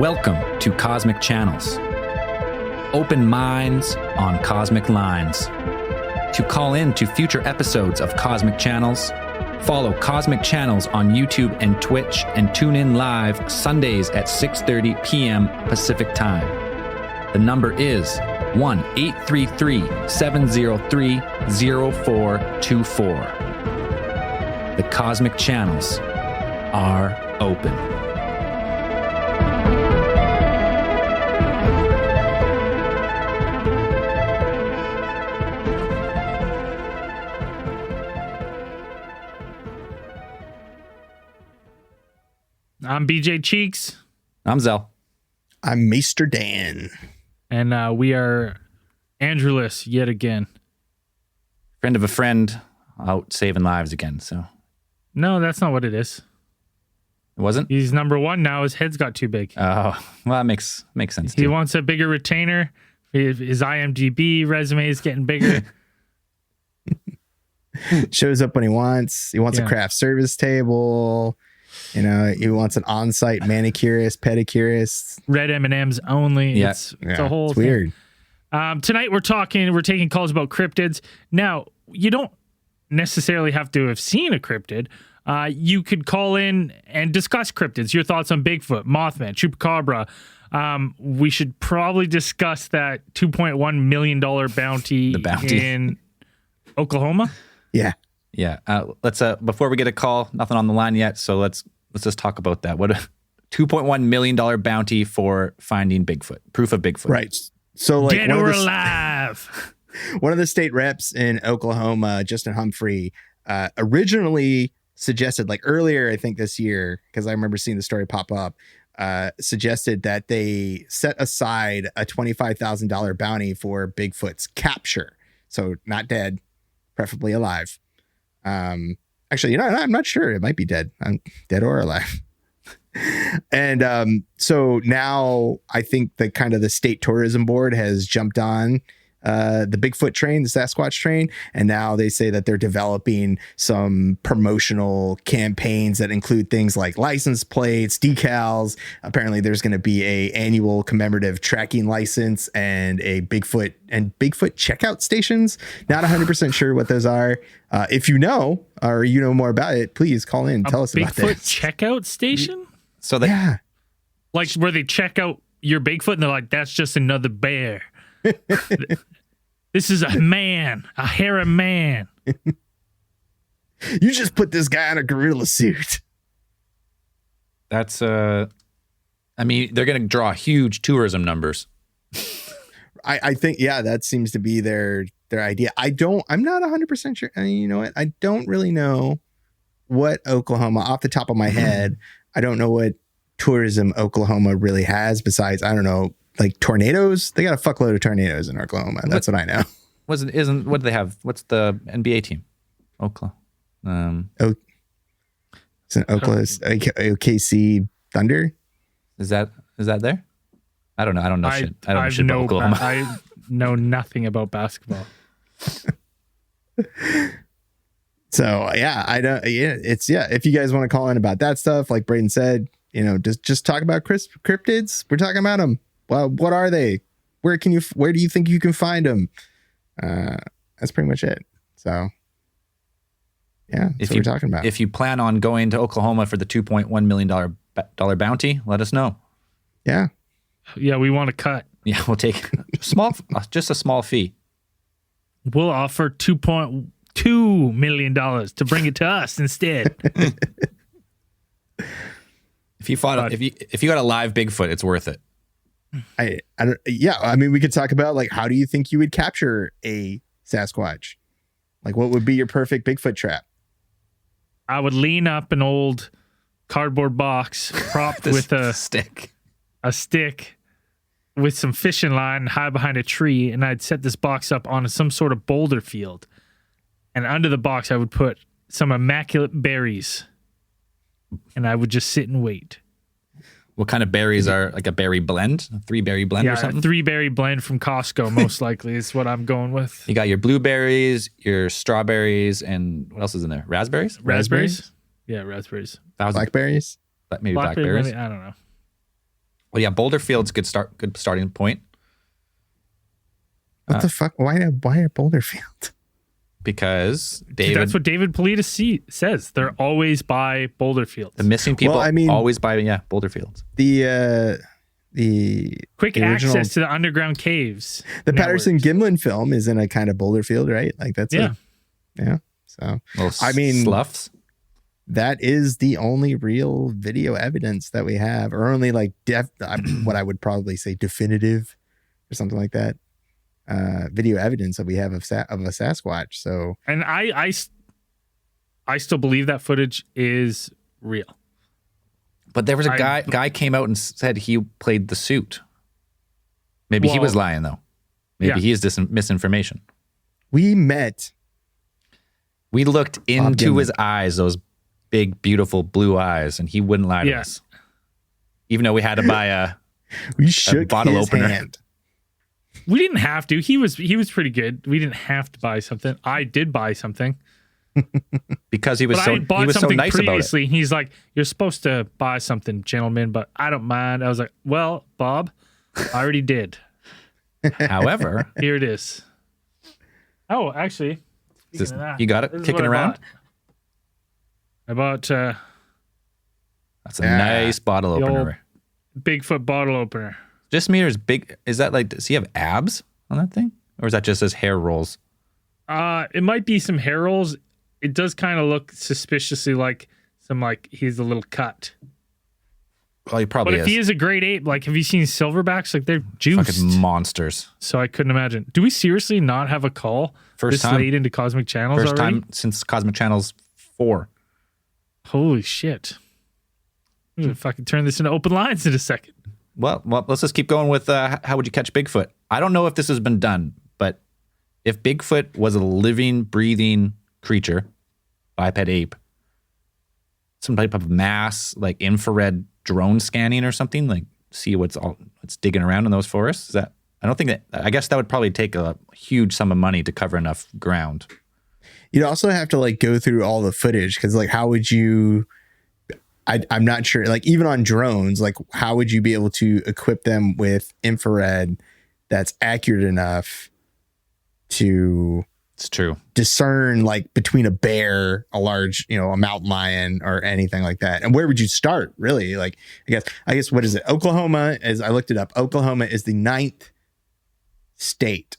Welcome to Cosmic Channels. Open minds on cosmic lines. To call in to future episodes of Cosmic Channels, follow Cosmic Channels on YouTube and Twitch and tune in live Sundays at 6:30 p.m. Pacific Time. The number is 1-833-703-0424. The Cosmic Channels are open. I'm BJ Cheeks. I'm Zell. I'm Maester Dan. And we are Andrewless yet again. Friend of a friend out saving lives again, so. No, that's not what it is. It wasn't? He's number one now. His head's got too big. Oh, well, that makes sense too. He wants a bigger retainer. His IMDb resume is getting bigger. Shows up when he wants. He wants a craft service table. You know, he wants an on-site manicurist, pedicurist. Red M&Ms only. Yeah. It's a whole it's thing. weird. Tonight we're taking calls about cryptids. Now, you don't necessarily have to have seen a cryptid. You could call in and discuss cryptids, your thoughts on Bigfoot, Mothman, Chupacabra. We should probably discuss that $2.1 million bounty, in Oklahoma. Yeah. Yeah. Let's before we get a call, nothing on the line yet, so let's just talk about that. What a $2.1 million bounty for finding Bigfoot, proof of Bigfoot. Right. So like dead or alive. One of the state reps in Oklahoma, Justin Humphrey, originally suggested, like earlier, I think this year, because I remember seeing the story pop up, suggested that they set aside a $25,000 bounty for Bigfoot's capture. So not dead, preferably alive. Actually, you know, I'm not sure. It might be dead. I'm dead or alive. And so now I think the kind of the state tourism board has jumped on the Bigfoot train, the Sasquatch train, and now they say that they're developing some promotional campaigns that include things like license plates, decals. Apparently there's going to be a annual commemorative tracking license and a Bigfoot checkout stations. Not 100% sure what those are. If you know, or you know more about it, please call in and tell us about Bigfoot this. checkout station? So that Like where they check out your Bigfoot and they're like, that's just another bear. This is a man, a hairy man. You just put this guy in a gorilla suit. That's I mean, they're going to draw huge tourism numbers. I think, yeah, that seems to be their idea. I'm not 100% sure. I mean, you know what? I don't really know what Oklahoma, off the top of my head, I don't know what tourism Oklahoma really has besides, I don't know, like tornadoes. They got a fuckload of tornadoes in Oklahoma. That's what I know. What do they have? What's the NBA team? Oklahoma. It's an Oklahoma OKC Thunder. Is that there? I don't know. I don't know shit. I don't know shit about Oklahoma. I know nothing about basketball. So yeah, I don't. Yeah, if you guys want to call in about that stuff, like Braden said, you know, just talk about cryptids. We're talking about them. Well, what are they? Where do you think you can find them? That's pretty much it. So yeah, that's what we're talking about. If you plan on going to Oklahoma for the $2.1 million bounty, let us know. Yeah. Yeah, we want to cut. Yeah, we'll take just a small fee. We'll offer $2.2 million to bring it to us instead. If you got a live Bigfoot, it's worth it. I mean, we could talk about, like, how do you think you would capture a Sasquatch? Like, what would be your perfect Bigfoot trap? I would lean up an old cardboard box propped with a stick with some fishing line, hide behind a tree, and I'd set this box up on some sort of boulder field. And under the box, I would put some immaculate berries, and I would just sit and wait. What kind of berries are, like a berry blend? A 3-berry blend or something? Yeah, 3-berry blend from Costco, most likely, is what I'm going with. You got your blueberries, your strawberries, and what else is in there? Raspberries? Raspberries? Yeah, raspberries. Blackberries? Maybe blackberries. I don't know. Well, yeah, Boulder Field's good starting point. What the fuck? Why a Boulder Field? Because That's what David Politis says. They're always by Boulder Fields. The missing people always by Boulder Fields. The quick the original, access to the underground caves. The Patterson Gimlin film is in a kind of Boulder Field, right? Like that's yeah. So I mean, sloughs. That is the only real video evidence that we have, or only like what I would probably say definitive or something like that. Video evidence that we have of a Sasquatch. So, and I still believe that footage is real. But there was a guy came out and said he played the suit. Maybe he was lying though. Maybe he is misinformation. We looked into his eyes, those big, beautiful blue eyes, and he wouldn't lie to us. Even though we had to buy a bottle opener. Hand. We didn't have to. He was pretty good. We didn't have to buy something. I did buy something. Because he was so nice previously. About it. He's like, you're supposed to buy something, gentlemen, but I don't mind. I was like, well, Bob, I already did. However, here it is. Oh, actually, you got it kicking around? I bought that's a nice bottle opener. Bigfoot bottle opener. Just meters big. Is that like, does he have abs on that thing? Or is that just his hair rolls? It might be some hair rolls. It does kind of look suspiciously like he's a little cut. Well, he probably is. But if he is a great ape, like, have you seen silverbacks? Like, they're juiced. Fucking monsters. So I couldn't imagine. Do we seriously not have a call First time late into Cosmic Channels First already? time since Cosmic Channels 4. Holy shit. I'm going to fucking turn this into open lines in a second. Well, let's just keep going with how would you catch Bigfoot? I don't know if this has been done, but if Bigfoot was a living, breathing creature, biped ape, some type of mass, like infrared drone scanning or something, like see what's digging around in those forests. I guess that would probably take a huge sum of money to cover enough ground. You'd also have to like go through all the footage, because like how would you? I'm not sure. Like even on drones, like how would you be able to equip them with infrared that's accurate enough to? It's true. Discern like between a bear, a large, a mountain lion, or anything like that. And where would you start? Really? Like I guess what is it? Oklahoma, as I looked it up, Oklahoma is the 9th state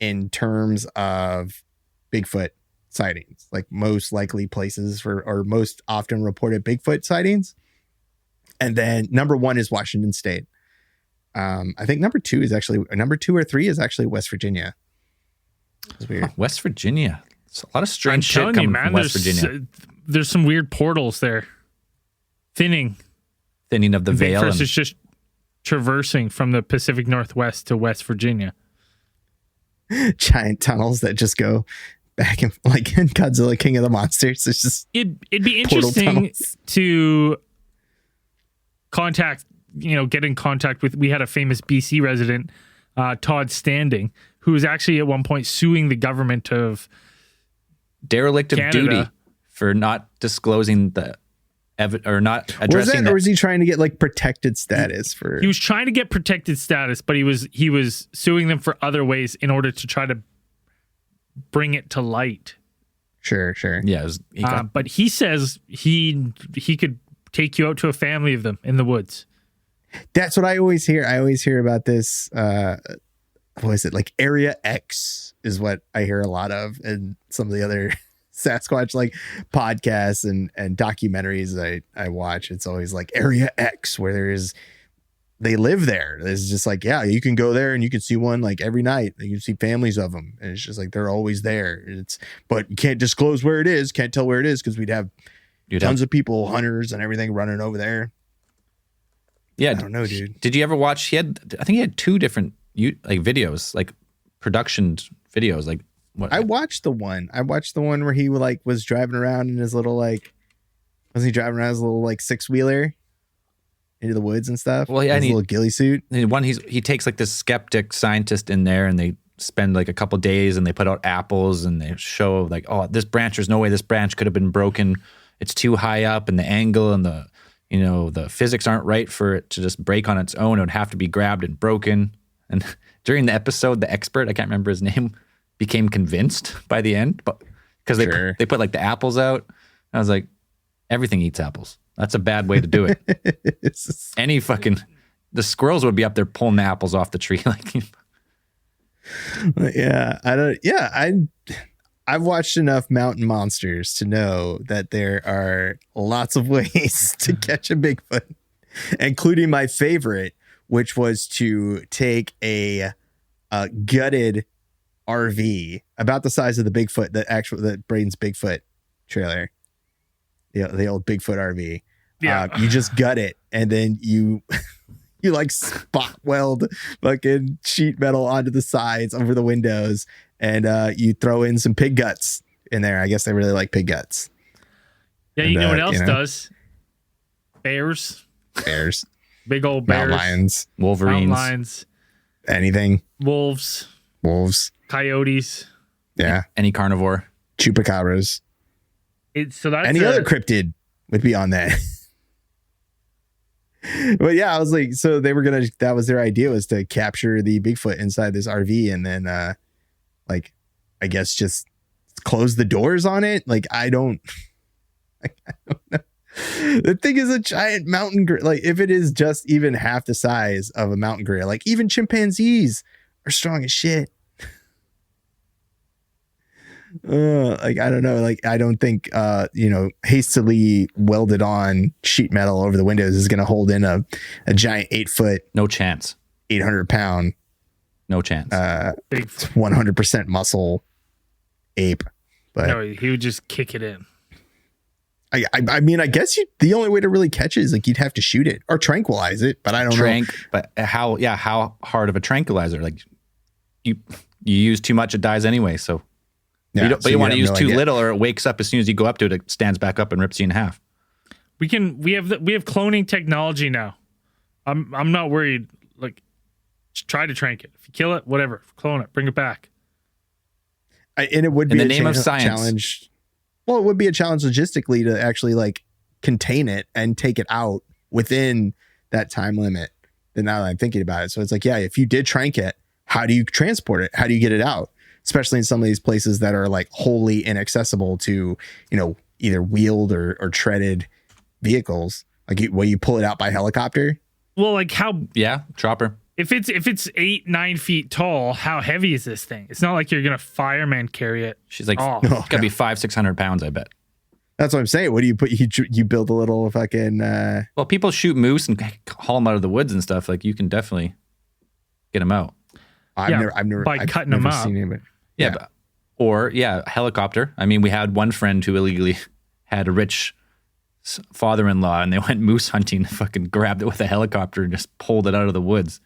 in terms of Bigfoot sightings, like most likely places or most often reported Bigfoot sightings. And then number 1 is Washington State. I think number 2 or 3 is actually West Virginia. It's weird. West Virginia. It's a lot of strange shit coming from West Virginia. There's some weird portals there. Thinning of the veil. Bigfoot is just traversing from the Pacific Northwest to West Virginia. Giant tunnels that just go back and like in Godzilla King of the Monsters. It's just it'd be interesting to get in contact with. We had a famous BC resident, Todd Standing, who was actually at one point suing the government of derelict of Canada. Duty for not disclosing or not addressing or was he trying to get like protected status for? He was trying to get protected status, but he was suing them for other ways in order to try to bring it to light. Sure. Yeah, but he says he could take you out to a family of them in the woods. That's what I always hear. I always hear about this. What is it? Like Area X is what I hear a lot of, and some of the other Sasquatch like podcasts and documentaries I watch. It's always like Area X, where they live there. It's just like, yeah, you can go there and you can see one like every night. You can see families of them, and it's just like they're always there. But you can't disclose where it is. Can't tell where it is because we'd have tons of people, hunters and everything, running over there. Yeah, I don't know, dude. Did you ever watch? I think he had 2 different like videos, like production videos. Like what? I watched the one where he like was driving around in his little like, wasn't he driving around his little like 6-wheeler into the woods and stuff? Well, yeah, his little ghillie suit. He takes like this skeptic scientist in there, and they spend like a couple days, and they put out apples, and they show like, oh, this branch, there's no way this branch could have been broken. It's too high up, and the angle and the the physics aren't right for it to just break on its own. It would have to be grabbed and broken. And during the episode, the expert, I can't remember his name, became convinced by the end, but because they put like the apples out. I was like, everything eats apples. That's a bad way to do it. The squirrels would be up there pulling the apples off the tree. I've watched enough mountain monsters to know that there are lots of ways to catch a Bigfoot, including my favorite, which was to take a gutted RV about the size of the Bigfoot, that Braden's Bigfoot trailer, the old Bigfoot RV. Yeah, you just gut it, and then you like spot weld fucking sheet metal onto the sides over the windows, and you throw in some pig guts in there. I guess they really like pig guts. Yeah, you know what else does? Bears, big old bears, mountain lions, wolverines, lions, anything, wolves, coyotes. Yeah, any carnivore, chupacabras. So that's any other cryptid would be on that. But yeah, I was like, so they were that was their idea, was to capture the Bigfoot inside this RV, and then I guess just close the doors on it. Like, I don't know. The thing is a giant mountain gorilla. Like, if it is just even half the size of a mountain gorilla, like even chimpanzees are strong as shit. I don't know. Like, I don't think, hastily welded on sheet metal over the windows is going to hold in a giant 8-foot, no chance, 800-pound, no chance, 100% muscle ape. But no, he would just kick it in. I mean, I guess the only way to really catch it is like you'd have to shoot it or tranquilize it, but I don't know. But how hard of a tranquilizer? Like, you use too much, it dies anyway. So. Yeah, but you want to use too little, or it wakes up as soon as you go up to it. It stands back up and rips you in half. We have cloning technology now. I'm not worried. Like, just try to trank it. If you kill it, whatever, clone it, bring it back. And it would be in the name of science challenge. Well, it would be a challenge logistically to actually like contain it and take it out within that time limit. And now that I'm thinking about it, so it's like, yeah, if you did trank it, how do you transport it? How do you get it out? Especially in some of these places that are like wholly inaccessible to, either wheeled or treaded vehicles. Like, you pull it out by helicopter. Well, like how? Yeah, chopper. If it's 8-9 feet tall, how heavy is this thing? It's not like you're gonna fireman carry it. She's like, it's gotta be 500-600 pounds, I bet. That's what I'm saying. What do you put? You build a little fucking. Well, people shoot moose and haul them out of the woods and stuff. Like, you can definitely get them out. I've never cutting them up. Seen it, Yeah. Helicopter. I mean, we had one friend who illegally had a rich father-in-law, and they went moose hunting and fucking grabbed it with a helicopter and just pulled it out of the woods.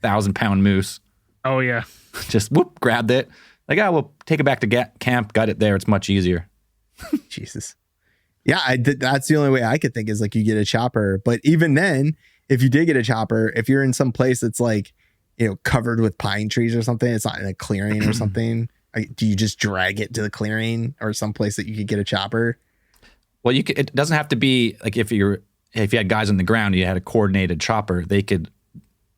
1,000-pound moose. Oh, yeah. Just grabbed it. Like, we'll take it back to camp, got it there. It's much easier. Jesus. Yeah, that's the only way I could think is like you get a chopper. But even then, if you did get a chopper, if you're in some place that's like, covered with pine trees or something, it's not in a clearing or something. Do you just drag it to the clearing or some place that you could get a chopper? Well, it doesn't have to be like if you had guys on the ground, you had a coordinated chopper, they could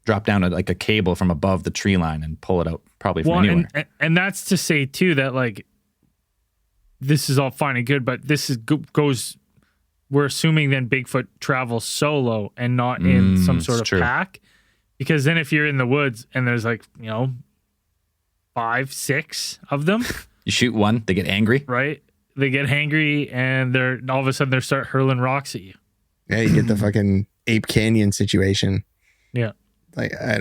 drop down a cable from above the tree line and pull it out probably from anywhere. And that's to say too that like this is all fine and good, but this goes. We're assuming then Bigfoot travels solo and not in some sort of pack. Because then if you're in the woods and there's 5, 6 of them. You shoot one, they get angry. Right? They get hangry and they're all of a sudden they start hurling rocks at you. Yeah, you get the fucking Ape Canyon situation. Yeah. Like, I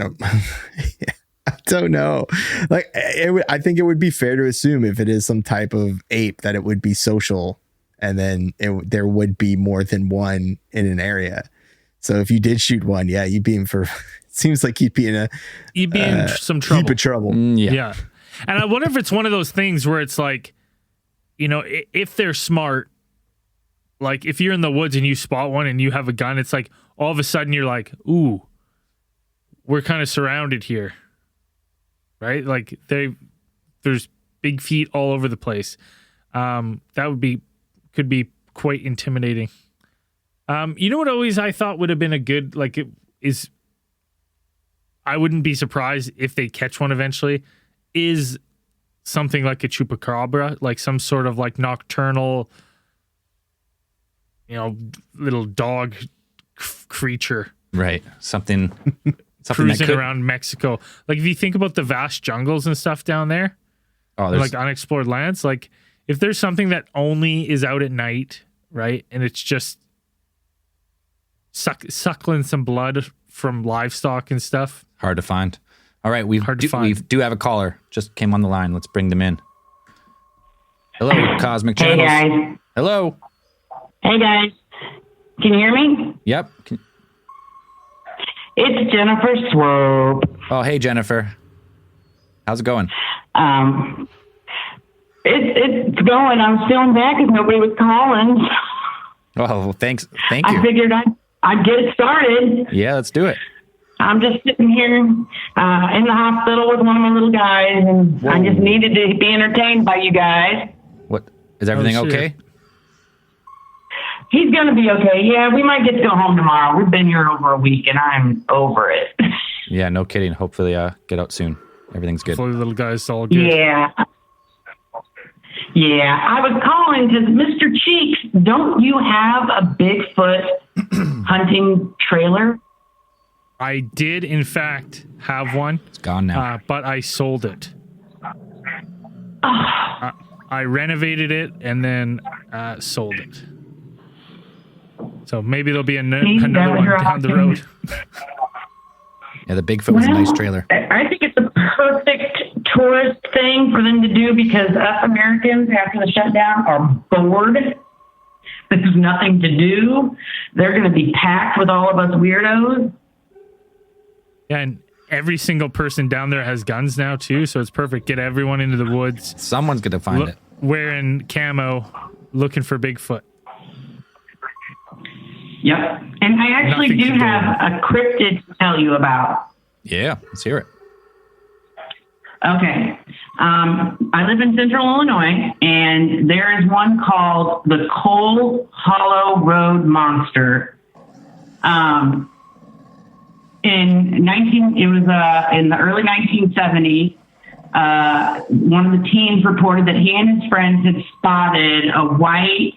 don't know. Like, I think it would be fair to assume if it is some type of ape that it would be social, and then there would be more than one in an area. So if you did shoot one, yeah, you'd be in for... Seems like you'd be in some trouble. Heap of trouble. Yeah. And I wonder if it's one of those things where it's like, if they're smart, like if you're in the woods and you spot one and you have a gun, it's like all of a sudden you're like, ooh, we're kind of surrounded here. Right? Like there's big feet all over the place. That could be quite intimidating. You know what always I thought would have been a good, like, it is, I wouldn't be surprised if they catch one eventually, is something like a chupacabra, like some sort of like nocturnal, little dog creature. Right. Something cruising around Mexico. Like if you think about the vast jungles and stuff down there, there's like unexplored lands, like if there's something that only is out at night, right, and it's just suckling some blood from livestock and stuff, hard to find. All right, we do have a caller. Just came on the line. Let's bring them in. Hello, Cosmic Channels. Hey guys. Hello. Hey guys. Can you hear me? Yep. It's Jennifer Slob. Oh, hey Jennifer. How's it going? It's going. I'm still in bed because nobody was calling. Oh, well, thanks. Thank you. I figured I'd get it started. Yeah, let's do it. I'm just sitting here in the hospital with one of my little guys, and Whoa. I just needed to be entertained by you guys. What? Is everything Oh, okay? He's going to be okay. Yeah, we might get to go home tomorrow. We've been here over a week, and I'm over it. Yeah, no kidding. Hopefully, get out soon. Everything's good. hopefully the little guy's all good. Yeah. Yeah, I was calling because, Mr. Cheeks, don't you have a Bigfoot hunting trailer? I did, in fact, have one. It's gone now. But I sold it. I renovated it and then sold it. So maybe there'll be another one down the road. Yeah, the Bigfoot was a nice trailer. I think it's a perfect tourist thing for them to do because us Americans, after the shutdown, are bored. There's nothing to do. They're going to be packed with all of us weirdos. Yeah, and every single person down there has guns now, too, so it's perfect. Get everyone into the woods. Someone's going to find it. Wearing camo, looking for Bigfoot. Yep. And I actually Nothing do to do. have a cryptid to tell you about. Yeah, let's hear it. Okay. I live in central Illinois, and there is one called the Coal Hollow Road Monster. In the early 1970s, one of the teens reported that he and his friends had spotted a white,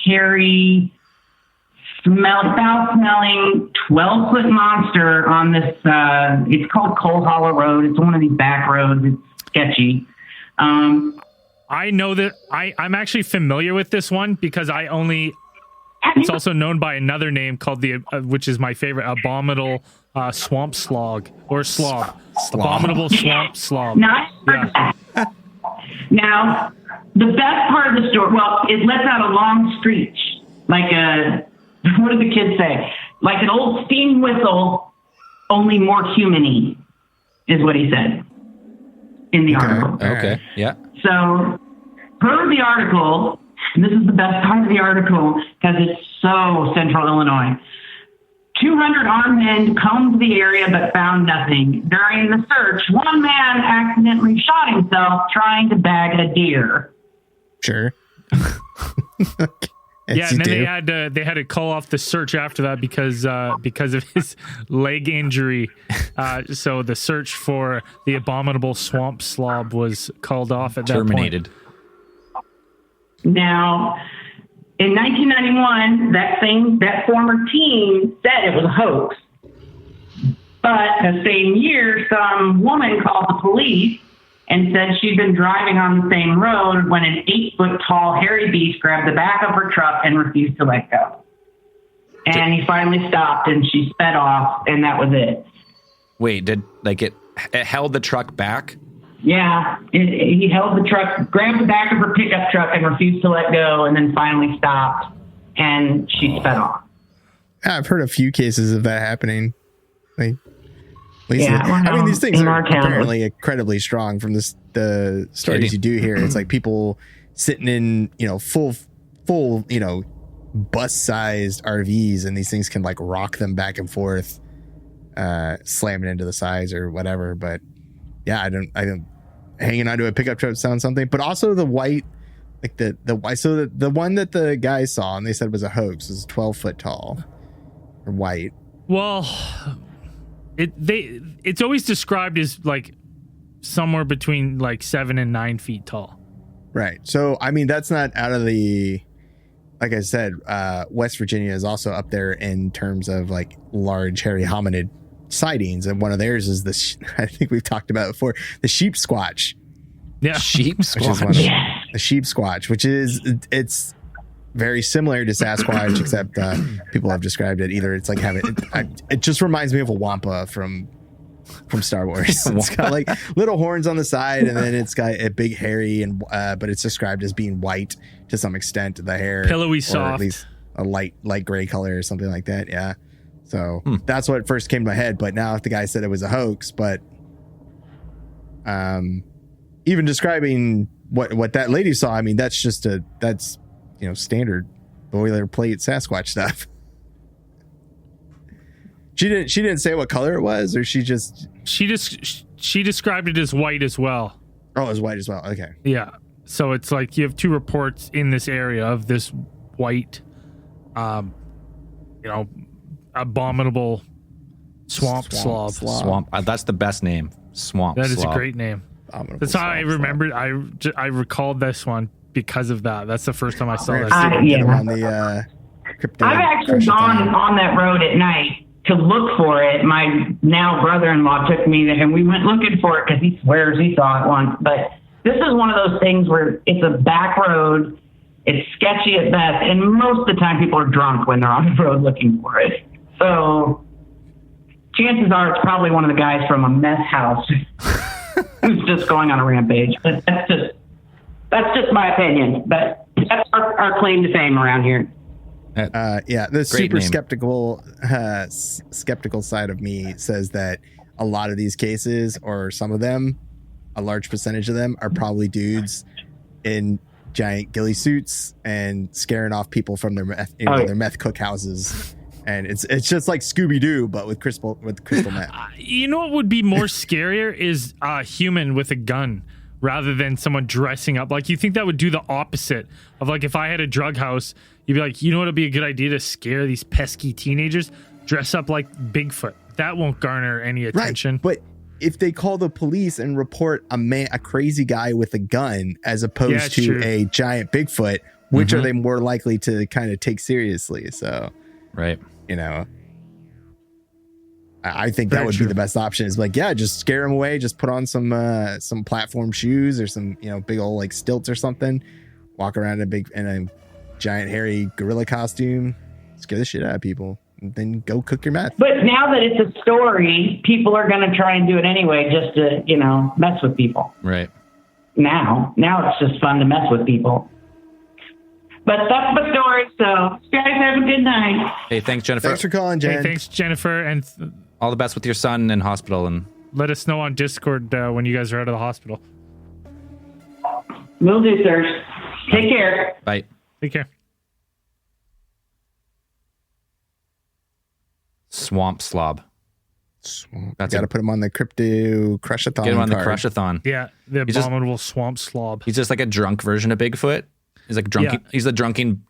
hairy, foul-smelling 12-foot monster on this, it's called Coal Hollow Road. It's one of these back roads. It's sketchy. I know that I'm actually familiar with this one because it's also known by another name called which is my favorite, abominable swamp slog or slob. Abominable swamp slob. Not Now, the best part of the story, well, it lets out a long screech, like what did the kids say? Like an old steam whistle, only more human-y, is what he said in the article. Okay, yeah. So, per the article, and this is the best part of the article because it's so central Illinois, 200 armed men combed the area but found nothing. During the search, one man accidentally shot himself trying to bag a deer. Sure. Yeah, and then they had to call off the search after that because of his leg injury. So the search for the abominable swamp slob was called off at Terminated. that point. Now, in 1991, that former team said it was a hoax. But the same year, some woman called the police and said she'd been driving on the same road when an 8-foot tall hairy beast grabbed the back of her truck and refused to let go. And he finally stopped and she sped off, and that was it. Wait, it held the truck back? Yeah, he held the truck, grabbed the back of her pickup truck and refused to let go, and then finally stopped, and she sped off. I've heard a few cases of that happening. Like, at least I mean, these things in are our town. apparently incredibly strong from the stories you do hear. It's like people sitting in, full, bus-sized RVs, and these things can like rock them back and forth, slamming into the sides or whatever. But yeah, I don't hanging onto a pickup truck sounds something. But also the white Like the one that the guy saw and they said was a hoax was 12 foot tall or white. Well, it's always described as like somewhere between like 7 and 9 feet tall. Right. So I mean that's not out of the, like I said, West Virginia is also up there in terms of like large hairy hominid sightings, and one of theirs is this. I think we've talked about it before, the sheep squatch. Yeah, Sheep Which is squatch. one of the sheep squatch, which is it's very similar to Sasquatch, except people have described it either. It's like having it just reminds me of a wampa from Star Wars. It's got like little horns on the side, and then it's got a big hairy and but it's described as being white to some extent. The hair pillowy, or soft, at least a light gray color or something like that. Yeah. So that's what first came to my head. But now if the guy said it was a hoax, but even describing what that lady saw, I mean, that's standard boilerplate Sasquatch stuff. She didn't say what color it was, or she described it as white as well. Oh, it was white as well. Okay. Yeah. So it's like you have two reports in this area of this white, abominable swamp slob. Swamp. That's the best name. Swamp. That is slob. a great name. Abominable That's how I swamp remembered. I recalled this one because of that. That's the first time I saw slob. that. Yeah. On the crypto. I've actually gone on that road at night to look for it. My now brother-in-law took me there, and we went looking for it because he swears he saw it once. But this is one of those things where it's a back road. It's sketchy at best, and most of the time people are drunk when they're on the road looking for it. So chances are it's probably one of the guys from a meth house who's just going on a rampage. But that's just my opinion. But that's our claim to fame around here. The super name. skeptical side of me says that a lot of these cases, or some of them, a large percentage of them, are probably dudes in giant ghillie suits and scaring off people from their meth, their meth cookhouses. And it's just like Scooby-Doo, but with crystal meth. You know what would be more scarier is a human with a gun rather than someone dressing up. Like, you think that would do the opposite of, like, if I had a drug house, you'd be like, you know what would be a good idea to scare these pesky teenagers? Dress up like Bigfoot. That won't garner any attention. Right, but if they call the police and report a crazy guy with a gun as opposed to true. a giant Bigfoot, which are they more likely to kind of take seriously? So, Right. I think that would be the best option. Is like, yeah, just scare them away. Just put on some platform shoes or some big old like stilts or something. Walk around in a giant hairy gorilla costume. Scare the shit out of people. And then go cook your meth. But now that it's a story, people are going to try and do it anyway just to, mess with people. Right. Now it's just fun to mess with people. But that's the story, so you guys have a good night. Hey, thanks, Jennifer. Thanks for calling, Jen. Hey, thanks, Jennifer, and All the best with your son in hospital, and let us know on Discord when you guys are out of the hospital. Will do, sir. Take care. bye. Take care. Swamp slob. That's got to put him on the crypto crushathon. Get him on the card. crushathon. Yeah, the He's just- abominable swamp slob. He's just like a drunk version of Bigfoot. He's like drunk. Yeah. He's the drunken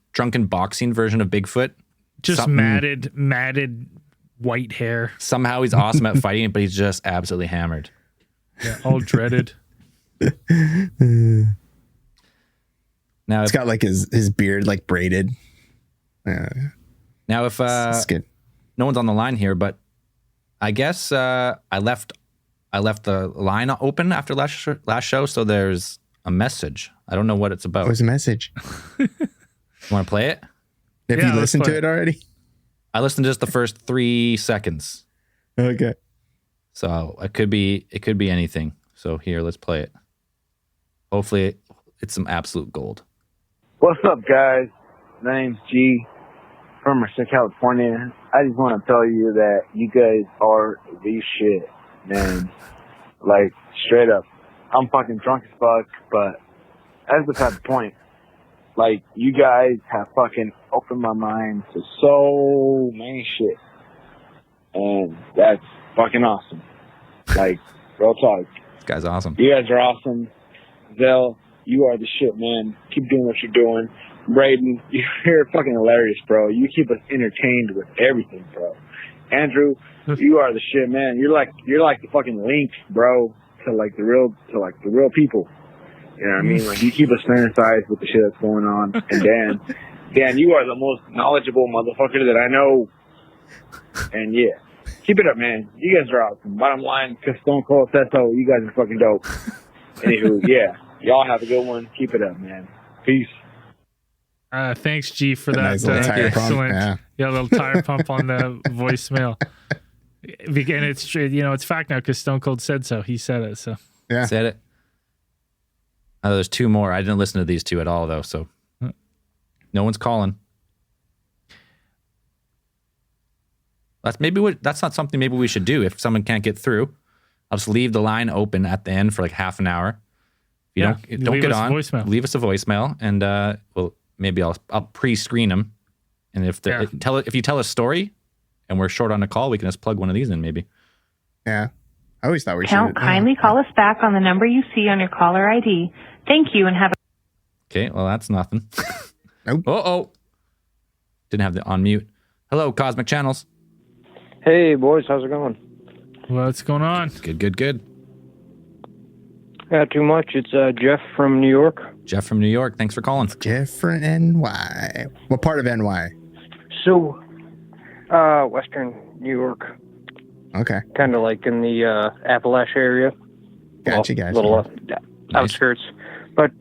boxing version of Bigfoot. Just matted white hair. Somehow he's awesome at fighting, but he's just absolutely hammered. Yeah, all dreaded. Now, It's got like his beard like braided. now if Skin. no one's on the line here, but I guess I left the line open after last show, so there's a message. I don't know what it's about. What was the message? Want to play it? Have Yeah, you let's listened play to it. it already? I listened to just the first 3 seconds, Okay. so it could be anything. So here, let's play it. Hopefully, it's some absolute gold. What's up, guys? My name's G from Merced, California. I just want to tell you that you guys are the shit, man. Like, straight up. I'm fucking drunk as fuck, but that's beside the point. Like, you guys have fucking opened my mind to so many shit. And that's fucking awesome. Like, real talk. This guy's awesome. You guys are awesome. Zell, you are the shit, man. Keep doing what you're doing. Braden, you're fucking hilarious, bro. You keep us entertained with everything, bro. Andrew, you are the shit, man. You're like the fucking link, bro, to the real people. You know what I mean? Like, you keep us fantasized with the shit that's going on. And Dan, you are the most knowledgeable motherfucker that I know. And yeah, keep it up, man. You guys are awesome. Bottom line, because Stone Cold said so, you guys are fucking dope. Anywho, yeah, y'all have a good one. Keep it up, man. Peace. Thanks, G, for that. Nice little tire pump. Excellent. Yeah, a little tire pump on the voicemail. And it's, it's fact now because Stone Cold said so. He said it. So Yeah. Said it. Oh, there's two more. I didn't listen to these two at all, though. So no one's calling. That's not something maybe we should do if someone can't get through. I'll just leave the line open at the end for like half an hour. If you don't get on, leave us a voicemail, and maybe I'll pre-screen them. And if you tell a story, and we're short on a call, we can just plug one of these in, maybe. Yeah, I always thought we Count, should. kindly call us back on the number you see on your caller ID. Thank you, and have a... Okay, well, that's nothing. Nope. Uh-oh. Didn't have the on mute. Hello, Cosmic Channels. Hey, boys, how's it going? what's going on? Good. Not too much. It's Jeff from New York. Jeff from New York. Thanks for calling. Jeff from NY. What part of NY? So, Western New York. Okay. Kind of like in the Appalachia area. Gotcha. Little outskirts. But,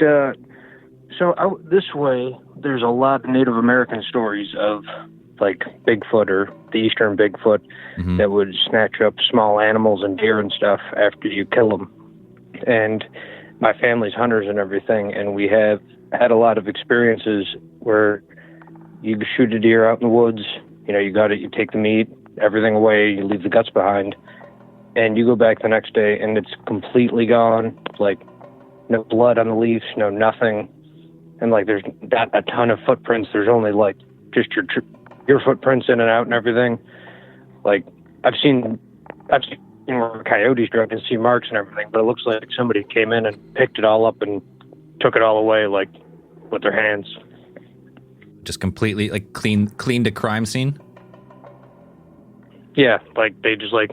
so out this way, there's a lot of Native American stories of, like, Bigfoot or the Eastern Bigfoot that would snatch up small animals and deer and stuff after you kill them. And my family's hunters and everything, and we have had a lot of experiences where you shoot a deer out in the woods, you got it, you take the meat, everything away, you leave the guts behind, and you go back the next day and it's completely gone, like no blood on the leaves, no nothing, and like there's not a ton of footprints, there's only like just your footprints in and out and everything. Like I've seen where coyotes drug and see marks and everything, but it looks like somebody came in and picked it all up and took it all away, like with their hands. Just completely like cleaned a crime scene. Yeah, like they just like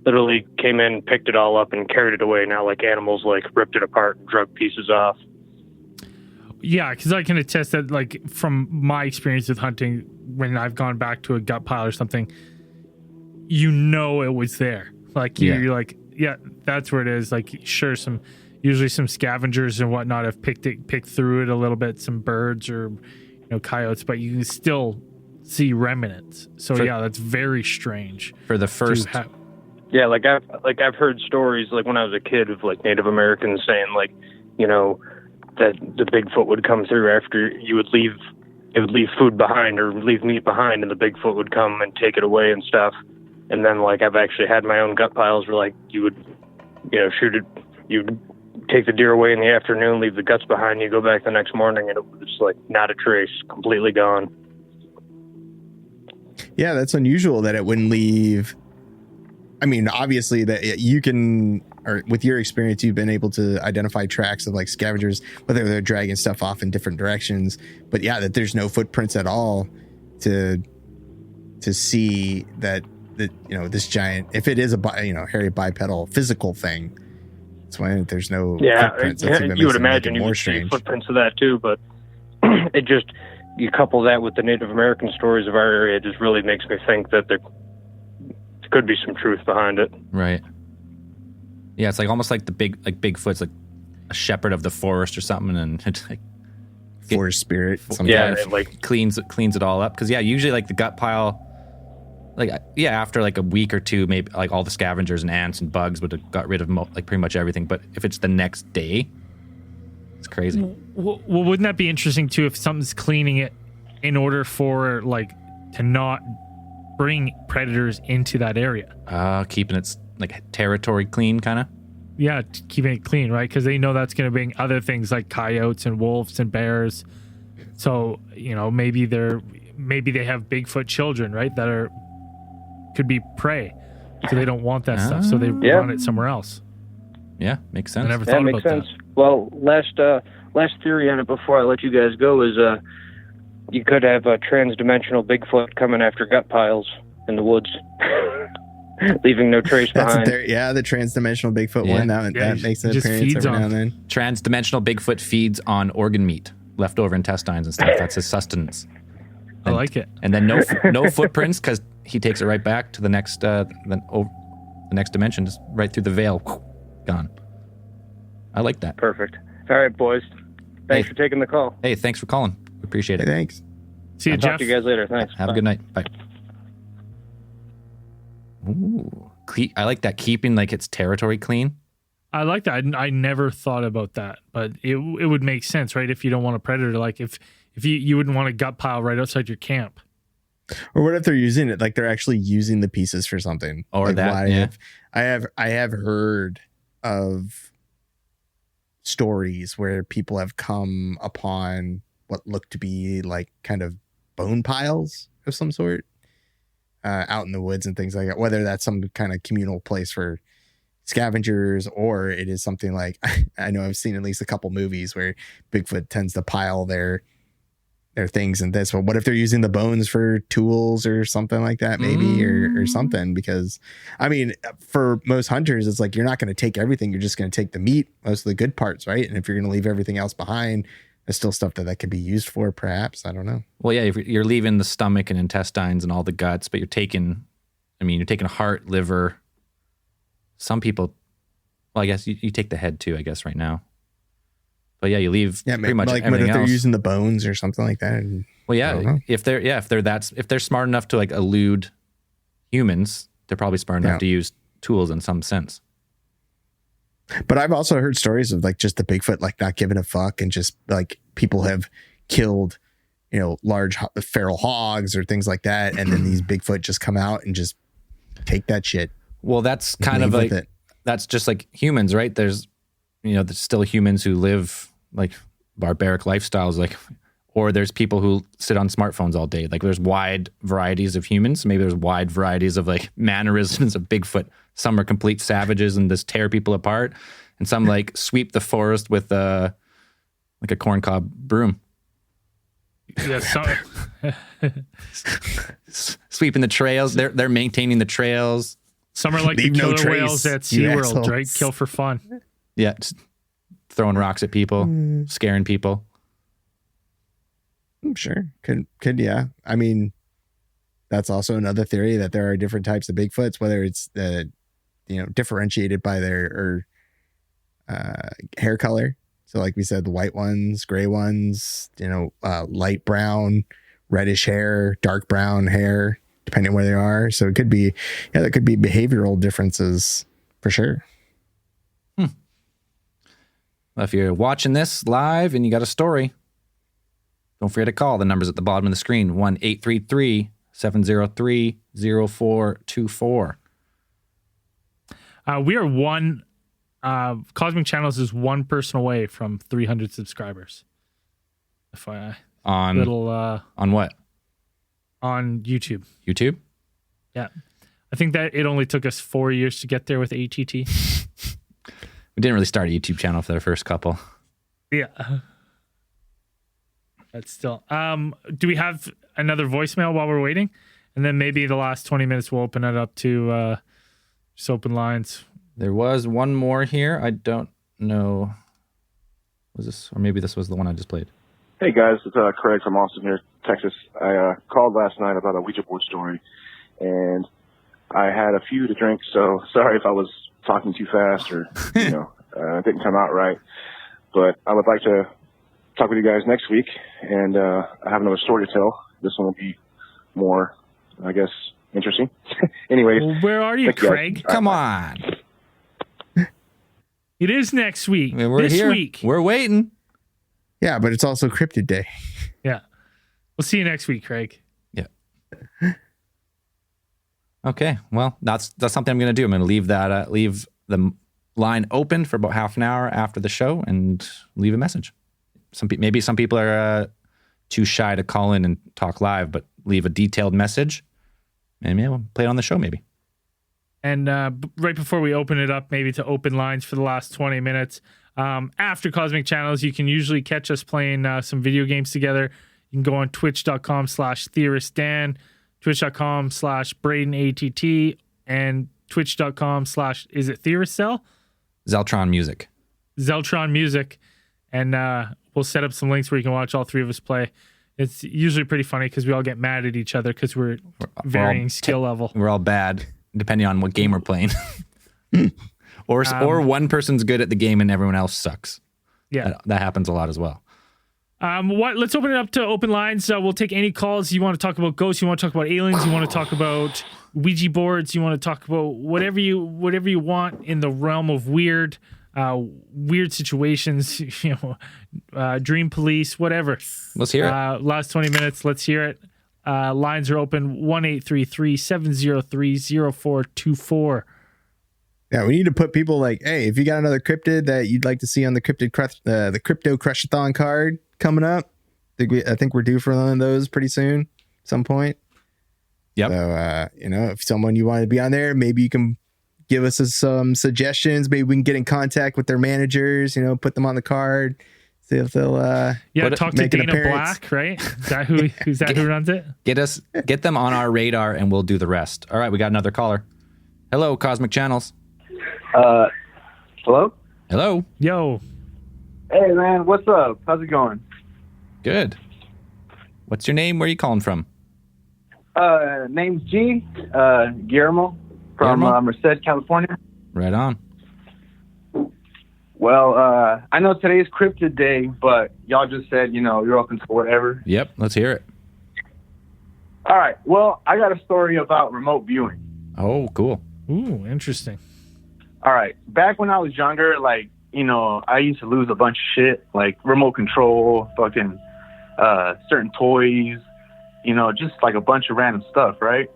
literally came in, picked it all up, and carried it away. Now, like animals, like ripped it apart and drug pieces off. Yeah, because I can attest that, like from my experience with hunting, when I've gone back to a gut pile or something, it was there. Like you're like, yeah, that's where it is. Like, sure, usually some scavengers and whatnot have picked through it a little bit, some birds or coyotes, but you can still see remnants. So that's very strange. For the first, yeah, I've heard stories like when I was a kid of like Native Americans saying like, that the Bigfoot would come through after it would leave food behind or leave meat behind, and the Bigfoot would come and take it away and stuff. And then, like, I've actually had my own gut piles where, like, you would, shoot it, you'd take the deer away in the afternoon, leave the guts behind, you go back the next morning, and it was, like, not a trace, completely gone. Yeah, that's unusual that it wouldn't leave. I mean, obviously, that you can, or with your experience, you've been able to identify tracks of, like, scavengers, whether they're dragging stuff off in different directions. But, yeah, that there's no footprints at all to see that this giant, if it is a hairy bipedal physical thing, it's when there's no footprints. You would imagine you would see footprints of that too, but it just, you couple that with the Native American stories of our area, it just really makes me think that there could be some truth behind it. Right. Yeah, it's like almost like Bigfoot's like a shepherd of the forest or something, and it's like forest spirit. Like cleans it all up. Because usually like the gut pile, after like a week or two, maybe like all the scavengers and ants and bugs would have got rid of like pretty much everything. But if it's the next day, it's crazy. Well, wouldn't that be interesting too if something's cleaning it in order for like to not bring predators into that area? Keeping its like territory clean, kind of. Yeah, keeping it clean, right? Because they know that's going to bring other things like coyotes and wolves and bears. So maybe they have Bigfoot children, right? That could be prey, so they don't want that stuff, so they run it somewhere else. Yeah, makes sense. I never That thought makes about sense. Well, last theory on it before I let you guys go is you could have a trans-dimensional Bigfoot coming after gut piles in the woods, leaving no trace behind. The trans-dimensional Bigfoot Yeah. one that makes an just appearance feeds every now on- and then. Trans-dimensional Bigfoot feeds on organ meat, leftover intestines and stuff. That's his sustenance. I like it. And then no footprints because he takes it right back to the next the next dimension, just right through the veil, gone. I like that. Perfect. All right, boys. Thanks for taking the call. Hey, thanks for calling. Appreciate Hey, it. thanks. See you, I'll talk Jeff. to you guys later. Thanks. Have a Bye. good night. Bye. Ooh, I like that, keeping like its territory clean. I like that. I never thought about that, but it would make sense, right? If you don't want a predator, like if you wouldn't want a gut pile right outside your camp. Or what if they're using it like they're actually using the pieces for something? Or like that, yeah. I have heard of stories where people have come upon what looked to be like kind of bone piles of some sort out in the woods and things like that, whether that's some kind of communal place for scavengers or it is something like I know I've seen at least a couple movies where Bigfoot tends to pile their things in this. But what if they're using the bones for tools or something like that, maybe, or something? Because I mean, for most hunters, it's like you're not going to take everything. You're just going to take the meat, most of the good parts, right? And if you're going to leave everything else behind, there's still stuff that could be used for, perhaps. I don't know. Well, yeah, if you're leaving the stomach and intestines and all the guts, but you're taking heart, liver. Some people, well, I guess you take the head too, I guess, right now. But yeah, you leave pretty much like everything what if they're else. using the bones or something like that? And Well, I don't yeah, know. if they're smart enough to like elude humans, they're probably smart enough to use tools in some sense. But I've also heard stories of like just the Bigfoot like not giving a fuck and just like people have killed, large feral hogs or things like that, and then these Bigfoot just come out and just take that shit. Well, that's kind of Leave with like it. that's just like humans, right? There's still humans who live like barbaric lifestyles, like, or there's people who sit on smartphones all day. Like there's wide varieties of humans. Maybe there's wide varieties of like mannerisms of Bigfoot. Some are complete savages and just tear people apart, and some like sweep the forest with like a corncob broom, Yeah, sweeping the trails. They're maintaining the trails. some are like Leave the no killer whales trace, at you SeaWorld, assholes. right? Kill for fun. Yeah, just throwing rocks at people, scaring people. I'm sure could yeah. I mean, that's also another theory that there are different types of Bigfoots, whether it's differentiated by their hair color. So like we said, the white ones, gray ones, light brown, reddish hair, dark brown hair, depending on where they are. So it could be, there could be behavioral differences for sure. Well, if you're watching this live and you got a story, don't forget to call. The number's at the bottom of the screen, 1-833-703-0424. We are one. Cosmic Channels is one person away from 300 subscribers. FYI. On what? On YouTube. YouTube? Yeah. I think that it only took us 4 years to get there with ATT. We didn't really start a YouTube channel for the first couple. Yeah. But still. Do we have another voicemail while we're waiting? And then maybe the last 20 minutes we'll open it up to just open lines. There was one more here. I don't know. Was this, or maybe this was the one I just played. Hey guys, it's Craig from Austin here, Texas. I called last night about a Ouija board story, and I had a few to drink, so sorry if I was talking too fast or it didn't come out right. But I would like to talk with you guys next week, and I have another story to tell. This one will be more, I guess, interesting. Anyways, Well, where are you, thank you, guys. Craig? Come on. It is next week. I mean, we're this here. week. We're waiting. Yeah, but it's also Cryptid Day. Yeah. We'll see you next week, Craig. Yeah. Okay. Well, that's something I'm going to do. I'm going to leave the line open for about half an hour after the show and leave a message. Maybe some people are too shy to call in and talk live, but leave a detailed message, and we'll play it on the show maybe. And right before we open it up, maybe to open lines for the last 20 minutes, after Cosmic Channels, you can usually catch us playing some video games together. You can go on twitch.com/theoristdan, twitch.com/BradenATT, and twitch.com/is it Theoristcell? Zeltron Music. Zeltron Music. And we'll set up some links where you can watch all three of us play. It's usually pretty funny because we all get mad at each other because we're varying skill level. We're all bad, depending on what game we're playing. or one person's good at the game and everyone else sucks. Yeah. That happens a lot as well. Let's open it up to open lines. We'll take any calls. You want to talk about ghosts? You want to talk about aliens? You want to talk about Ouija boards? You want to talk about whatever you want in the realm of weird situations, dream police, whatever. Let's hear it. Last 20 minutes. Let's hear it. Lines are open 1-833-703-0424. Yeah, we need to put people like, hey, if you got another cryptid that you'd like to see on the Crypto Crushathon card coming up, I think we're due for one of those pretty soon, some point. Yep. So, if someone you want to be on there, maybe you can give us some suggestions. Maybe we can get in contact with their managers, put them on the card, see if they'll talk to Dana Black, right? Is that who runs it? Get them on our radar and we'll do the rest. All right, we got another caller. Hello, Cosmic Channels. Hello? Hello. Yo. Hey, man, what's up? How's it going? Good. What's your name? Where are you calling from? Name's G. Guillermo from Merced, California. Right on. Well, I know today's cryptid day, but y'all just said, you're open to whatever. Yep, let's hear it. All right. Well, I got a story about remote viewing. Oh, cool. Ooh, interesting. All right. Back when I was younger, I used to lose a bunch of shit, like remote control, fucking certain toys, just like a bunch of random stuff, right?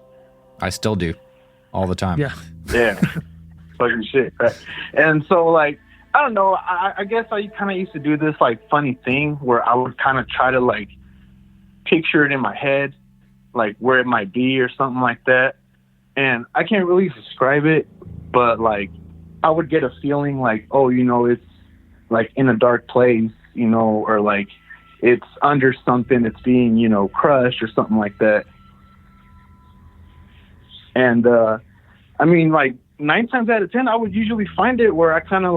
I still do. All the time. Yeah. Yeah. Fucking shit, right? And so, I don't know, I guess I kind of used to do this, funny thing where I would kind of try to, picture it in my head, where it might be or something like that. And I can't really describe it, but, I would get a feeling it's, in a dark place, or, it's under something that's being, crushed or something like that. And, 9 times out of 10, I would usually find it where I kind of,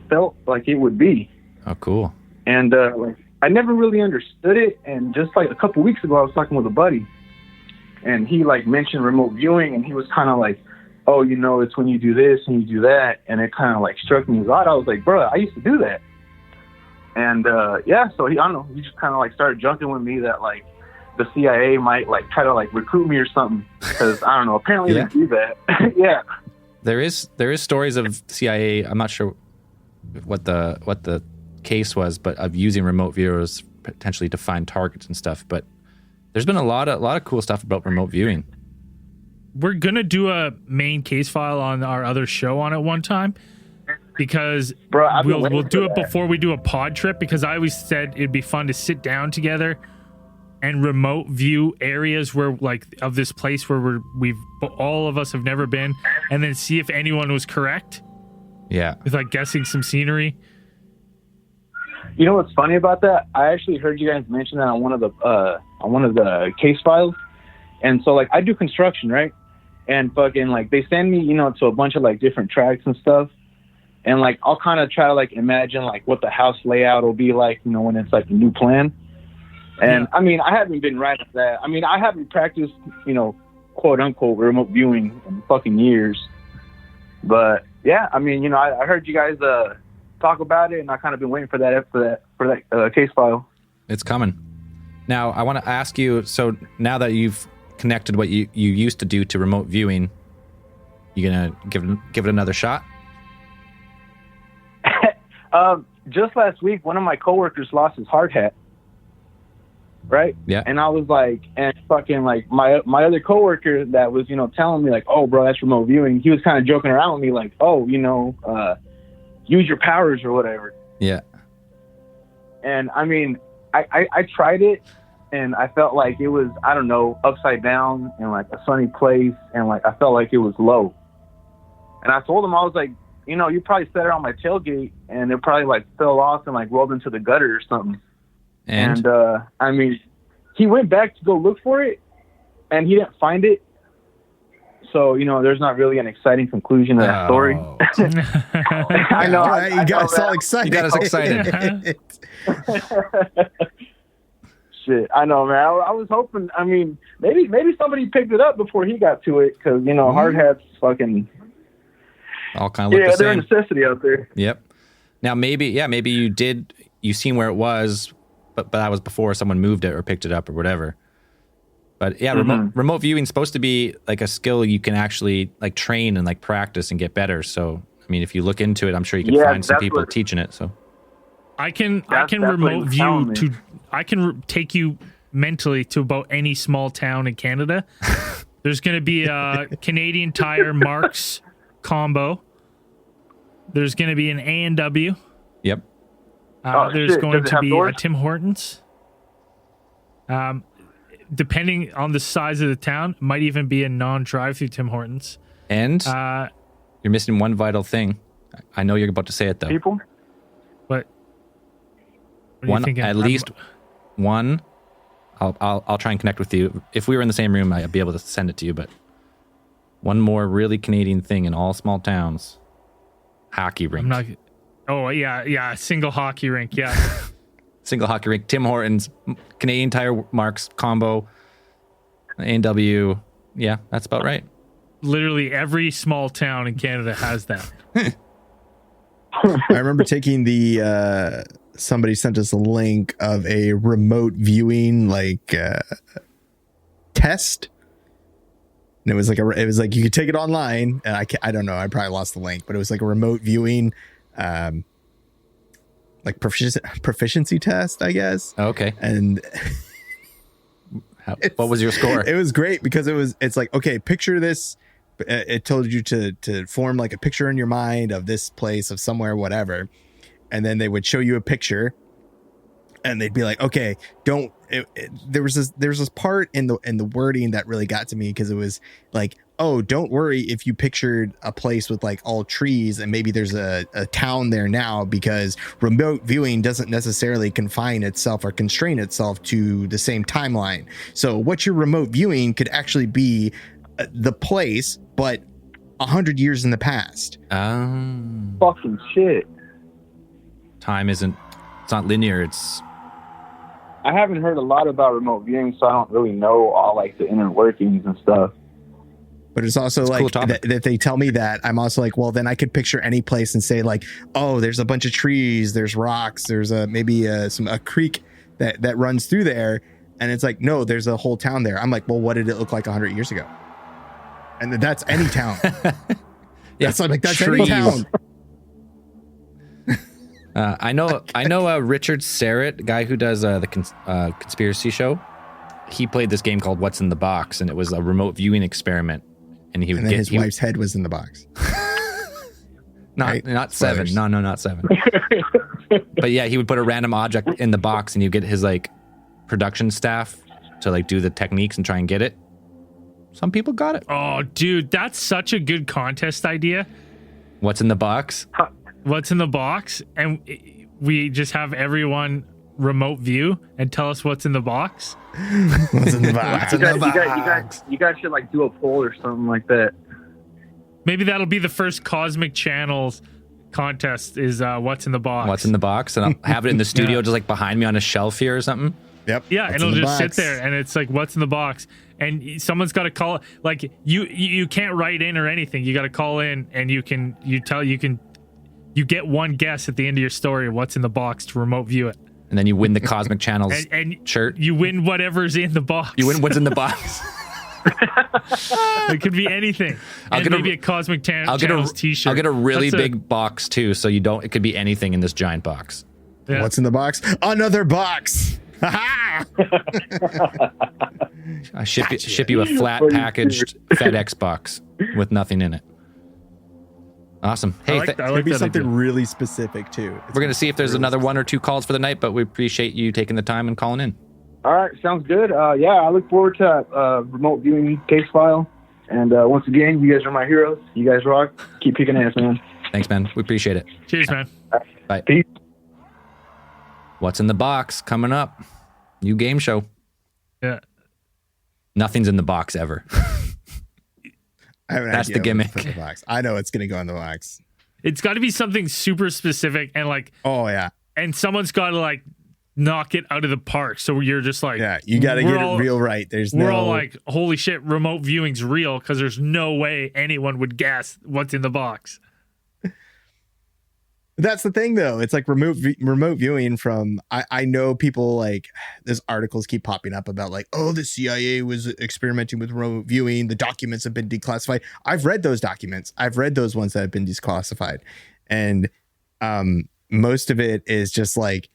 felt like it would be. Oh, cool. And, I never really understood it. And just, a couple weeks ago, I was talking with a buddy. And he, mentioned remote viewing. And he was kind of oh, it's when you do this and you do that. And it kind of, struck me as odd. I was like, bro, I used to do that. And, so he just kind of, started joking with me that, the CIA might, try to, recruit me or something. Because, I don't know, apparently they do that. Yeah. There is stories of CIA. I'm not sure what the case was, but of using remote viewers potentially to find targets and stuff. But there's been a lot of cool stuff about remote viewing. We're gonna do a main case file on our other show on it one time, because we'll do it before we do a pod trip, because I always said it'd be fun to sit down together and remote view areas where of this place where we've all of us have never been, and then see if anyone was correct. Yeah. With guessing some scenery. You know what's funny about that? I actually heard you guys mention that on one of the case files. And so I do construction, right? And fucking they send me, to a bunch of different tracks and stuff. And I'll kind of try to imagine what the house layout will be when it's a new plan. And yeah. I haven't been right at that. I haven't practiced, quote unquote remote viewing in fucking years. But yeah, I heard you guys talk about it, and I kind of been waiting for that case file. It's coming. Now I want to ask you. So now that you've connected what you used to do to remote viewing, you gonna give it another shot? Just last week, one of my coworkers lost his hard hat. Right? Yeah. And I was my other coworker that was, telling me oh, bro, that's remote viewing. He was kind of joking around with me oh, use your powers or whatever. Yeah. And I tried it, and I felt like it was, I don't know, upside down in a sunny place, and I felt like it was low. And I told him, I was like, you know, you probably set it on my tailgate and it probably like fell off and like rolled into the gutter or something. And I mean, he went back to go look for it and he didn't find it. So, you know, there's not really an exciting conclusion to that story. I know. You got us all excited. You got us excited. Shit, I know, man. I was hoping, I mean, maybe somebody picked it up before he got to it because, you know, hard hats fucking... All kind of look the they're a same. necessity out there. Yep. Now, maybe you seen where it was, but that was before someone moved it or picked it up or whatever. But yeah, remote viewing is supposed to be like a skill you can actually like train and like practice and get better. So, I mean, if you look into it, I'm sure you can find some people teaching it. So I can remote view to, I can take you mentally to about any small town in Canada. There's going to be a Canadian Tire Marks combo. There's going to be an A&W. Yep. There's going to be a Tim Hortons. Depending on the size of the town, might even be a non-drive-through Tim Hortons. And you're missing one vital thing. I know you're about to say it though. People? What are one, you thinking? at least one. I'll try and connect with you. If we were in the same room, I'd be able to send it to you. But one more really Canadian thing in all small towns: hockey rink. Single hockey rink. Yeah. Single hockey rink, Tim Hortons, Canadian Tire Marks combo, A&W. Yeah, that's about right. Literally every small town in Canada has that. I remember taking somebody sent us a link of a remote viewing test. And it was like you could take it online, and I don't know, I probably lost the link, but it was like a remote viewing like proficiency test, I guess. Okay. And what was your score? It was great because it's like, okay, picture this. It told you to form like a picture in your mind of this place, of somewhere, whatever. And then they would show you a picture and they'd be like, okay, there was this part in the wording that really got to me, because it was like, oh, don't worry if you pictured a place with like all trees and maybe there's a town there now, because remote viewing doesn't necessarily confine itself or constrain itself to the same timeline. So what you're remote viewing could actually be the place, but 100 years in the past. Fucking shit. Time it's not linear. I haven't heard a lot about remote viewing, so I don't really know all like the inner workings and stuff. But it's also like cool that they tell me that, I'm also like, well, then I could picture any place and say like, oh, there's a bunch of trees, there's rocks, there's maybe a creek that runs through there. And it's like, no, there's a whole town there. I'm like, well, what did it look like 100 years ago? And that's any town. Yeah, that's any trees. town. I know Richard Serrett, guy who does the conspiracy show. He played this game called What's in the Box, and it was a remote viewing experiment. And his wife's head was in the box. Not seven. No, not seven. But yeah, he would put a random object in the box, and you get his like production staff to like do the techniques and try and get it. Some people got it. Oh, dude, that's such a good contest idea. What's in the box? What's in the box? And we just have everyone remote view and tell us what's in the box. What's in the box? You guys should like do a poll or something like that. Maybe that'll be the first Cosmic Channels contest, is what's in the box. What's in the box? And I'll have it in the studio just like behind me on a shelf here or something. Yep. Yeah, and it'll just sit there and it's like, what's in the box? And someone's got to call, like you can't write in or anything. You got to call in and you get one guess at the end of your story of what's in the box to remote view it. And then you win the Cosmic Channels and shirt. You win whatever's in the box. You win what's in the box. It could be anything. Maybe a Cosmic Channels t-shirt. I'll get a really big box too, so it could be anything in this giant box. Yeah. What's in the box? Another box. I ship you a flat packaged FedEx box with nothing in it. Awesome. Hey, maybe something really specific too. We're going to see if there's another one or two calls for the night, but we appreciate you taking the time and calling in. All right, sounds good. Yeah, I look forward to that remote viewing case file. And once again, you guys are my heroes. You guys rock. Keep kicking ass, man. Thanks, man. We appreciate it. Cheers, man. Bye. Peace. What's in the box coming up? New game show. Yeah. Nothing's in the box ever. That's the gimmick. The box. I know it's going to go in the box. It's got to be something super specific and like. Oh yeah. And someone's got to like knock it out of the park. So you're just like, yeah, you got to get it real right. We're all like, holy shit, remote viewing's real because there's no way anyone would guess what's in the box. That's the thing, though. It's like remote viewing from. I know people like there's articles keep popping up about like, oh, the CIA was experimenting with remote viewing. The documents have been declassified. I've read those documents. I've read those ones that have been declassified, and most of it is just like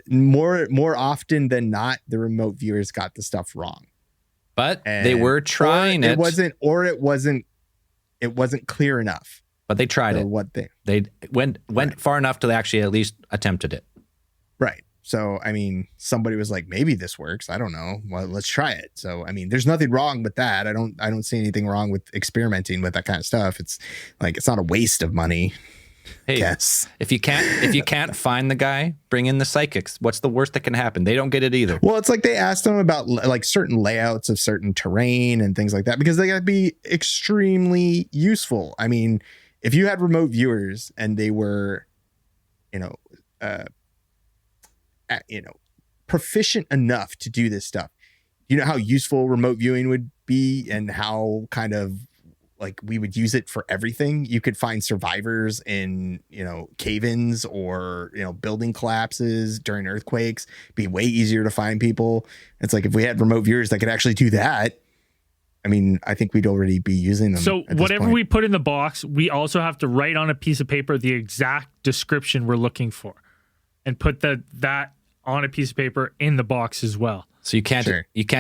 more often than not, the remote viewers got the stuff wrong. But they were trying it. It wasn't clear enough. But they tried it. What they went far enough to they actually at least attempted it. Right. So, I mean, somebody was like, maybe this works. I don't know. Well, let's try it. So, I mean, there's nothing wrong with that. I don't see anything wrong with experimenting with that kind of stuff. It's like, it's not a waste of money. Hey, yes. If you can't find the guy, bring in the psychics. What's the worst that can happen? They don't get it either. Well, it's like they asked them about like certain layouts of certain terrain and things like that, because they got to be extremely useful. I mean, if you had remote viewers and they were, proficient enough to do this stuff, you know how useful remote viewing would be and how kind of like we would use it for everything. You could find survivors in, cave-ins or, building collapses during earthquakes. It'd be way easier to find people. It's like if we had remote viewers that could actually do that, I mean, I think we'd already be using them. So whatever we put in the box, we also have to write on a piece of paper the exact description we're looking for and put that on a piece of paper in the box as well. So you can't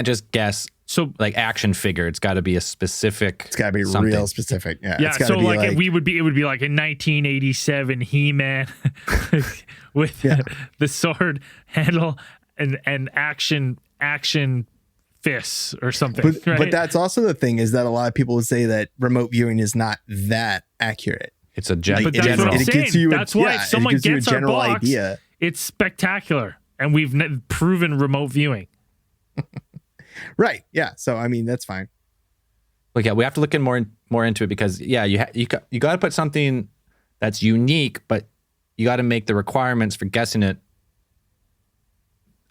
just guess. So like action figure, it's got to be a specific. It's got to be something. Real specific. Yeah. Yeah. So like it would be like a 1987 He-Man with the sword handle and action fists or something. But that's also the thing, is that a lot of people would say that remote viewing is not that accurate. It's a but that's what I'm saying. That's why if someone gets our box, idea. It's spectacular, and we've proven remote viewing. Right. Yeah. So I mean, that's fine. Look, yeah, we have to look in more into it because you got to put something that's unique, but you got to make the requirements for guessing it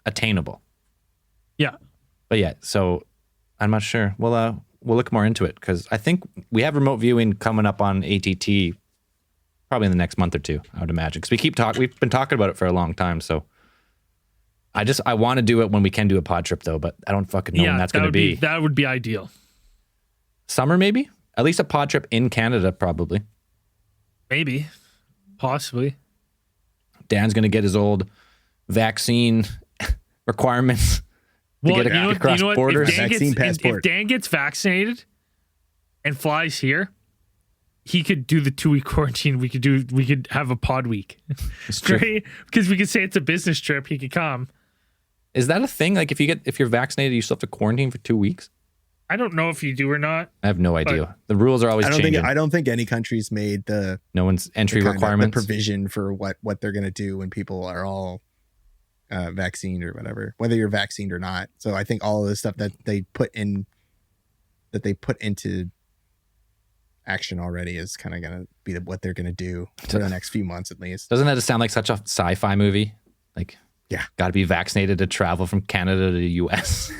attainable. Yeah. But yeah, so I'm not sure. We'll look more into it because I think we have remote viewing coming up on ATT probably in the next month or two, I would imagine. Because we've been talking about it for a long time. So I want to do it when we can do a pod trip though, but I don't fucking know when that's going to be. That would be ideal. Summer maybe? At least a pod trip in Canada probably. Maybe. Possibly. Dan's going to get his old vaccine requirements. To get across borders. If Dan gets vaccinated and flies here, he could do the 2-week quarantine. We could have a pod week. Straight, because we could say it's a business trip. He could come. Is that a thing? Like if you're vaccinated, you still have to quarantine for 2 weeks? I don't know if you do or not. I have no idea. The rules are always changing. I don't think any country's made no one's entry requirements. The provision for what they're going to do when people are all vaccinated or whatever, whether you're vaccinated or not. So I think all of the stuff that they put into action already is kind of going to be what they're going to do for the next few months at least. Doesn't that sound like such a sci-fi movie? Like, yeah, got to be vaccinated to travel from Canada to the US.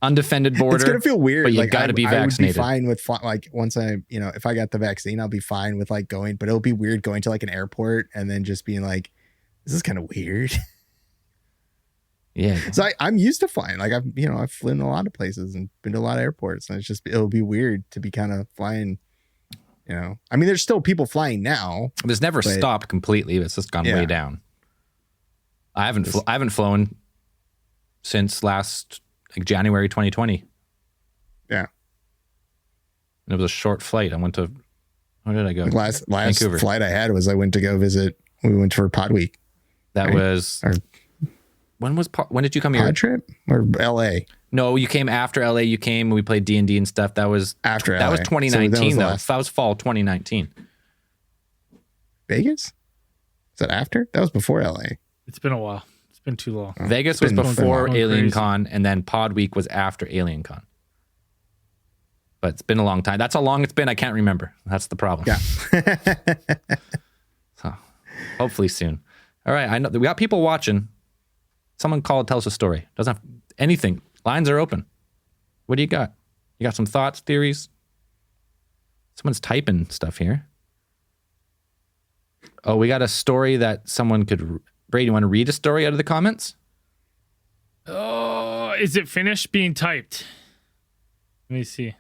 Undefended border. It's going to feel weird. But you got to be vaccinated. I would be fine with once I, if I got the vaccine, I'll be fine with like going, but it'll be weird going to like an airport and then just being like, this is kind of weird. Yeah. So I'm used to flying. Like I've flown a lot of places and been to a lot of airports, and it'll be weird to be kind of flying. I mean, there's still people flying now. It's never stopped completely. It's just gone way down. I haven't flown since last January 2020. Yeah. And it was a short flight. I went to, where did I go? Last Vancouver. Flight I had was I went to go visit. We went for Pod Week. That was when did you come here? Pod trip or LA? No, you came after LA. You came and we played D&D and stuff. That was After that LA. was 2019 So though. last- That was fall 2019. Vegas? Is that after? That was before LA. It's been a while. It's been too long. Vegas was been before going Alien crazy. Con, and then Pod Week was after Alien Con. But it's been a long time. That's how long it's been. I can't remember. That's the problem. Yeah. So hopefully soon. All right. I know we got people watching. Someone call, tell us a story. Doesn't have anything. Lines are open. What do you got? You got some thoughts, theories? Someone's typing stuff here. Oh, we got a story that someone could. Brady, you want to read a story out of the comments? Oh, is it finished being typed? Let me see. I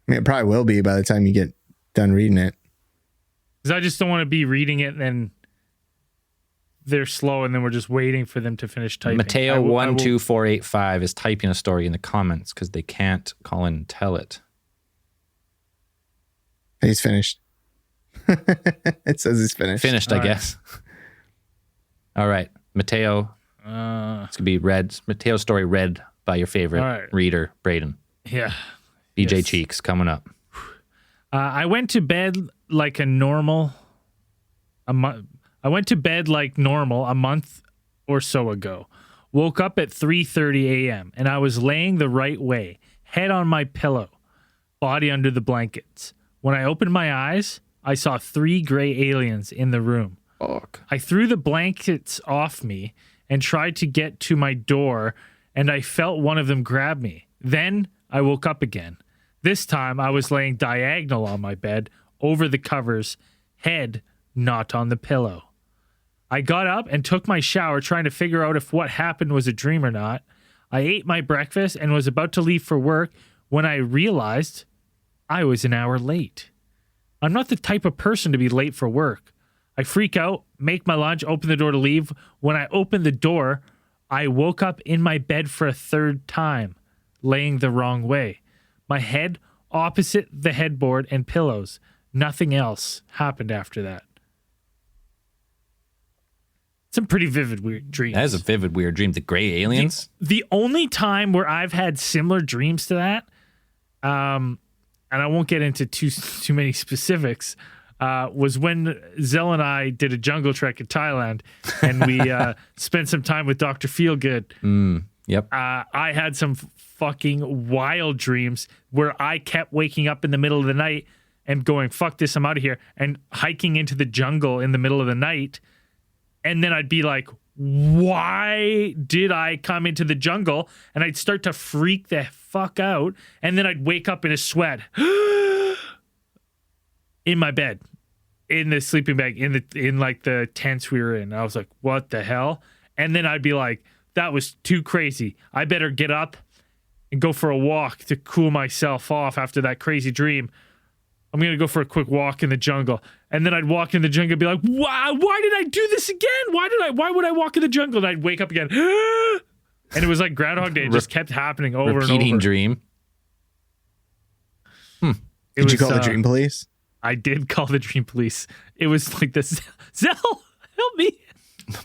mean, it probably will be by the time you get done reading it. Because I just don't want to be reading it and then they're slow and then we're just waiting for them to finish typing. Mateo 12485 is typing a story in the comments because they can't call in and tell it. He's finished. It says he's finished. Finished, I guess. All right, Mateo. It's gonna be read. Mateo's story read by your favorite reader, Braden. Yeah. DJ Cheeks coming up. I went to bed like normal a month or so ago. Woke up at 3:30 a.m. and I was laying the right way, head on my pillow, body under the blankets. When I opened my eyes, I saw 3 gray aliens in the room. Fuck. I threw the blankets off me and tried to get to my door, and I felt one of them grab me. Then I woke up again. This time I was laying diagonal on my bed, over the covers, head not on the pillow. I got up and took my shower, trying to figure out if what happened was a dream or not. I ate my breakfast and was about to leave for work when I realized I was an hour late. I'm not the type of person to be late for work. I freak out, make my lunch, open the door to leave. When I open the door, I woke up in my bed for a third time, laying the wrong way. My head opposite the headboard and pillows. Nothing else happened after that. Some pretty vivid, weird dreams. That is a vivid, weird dream. The gray aliens? The only time where I've had similar dreams to that, and I won't get into too many specifics, was when Zell and I did a jungle trek in Thailand, and we spent some time with Dr. Feelgood. Yep. I had some fucking wild dreams where I kept waking up in the middle of the night and going, fuck this, I'm out of here, and hiking into the jungle in the middle of the night. And then I'd be like, why did I come into the jungle? And I'd start to freak the fuck out. And then I'd wake up in a sweat in my bed, in the sleeping bag, in like the tents we were in. I was like, what the hell? And then I'd be like, that was too crazy. I better get up and go for a walk to cool myself off after that crazy dream. I'm going to go for a quick walk in the jungle. And then I'd walk in the jungle and be like, why did I do this again? Why would I walk in the jungle? And I'd wake up again. And it was like Groundhog Day. It just kept happening over and over. Repeating dream. Did you call the dream police? I did call the dream police. It was like this. Zell, help me.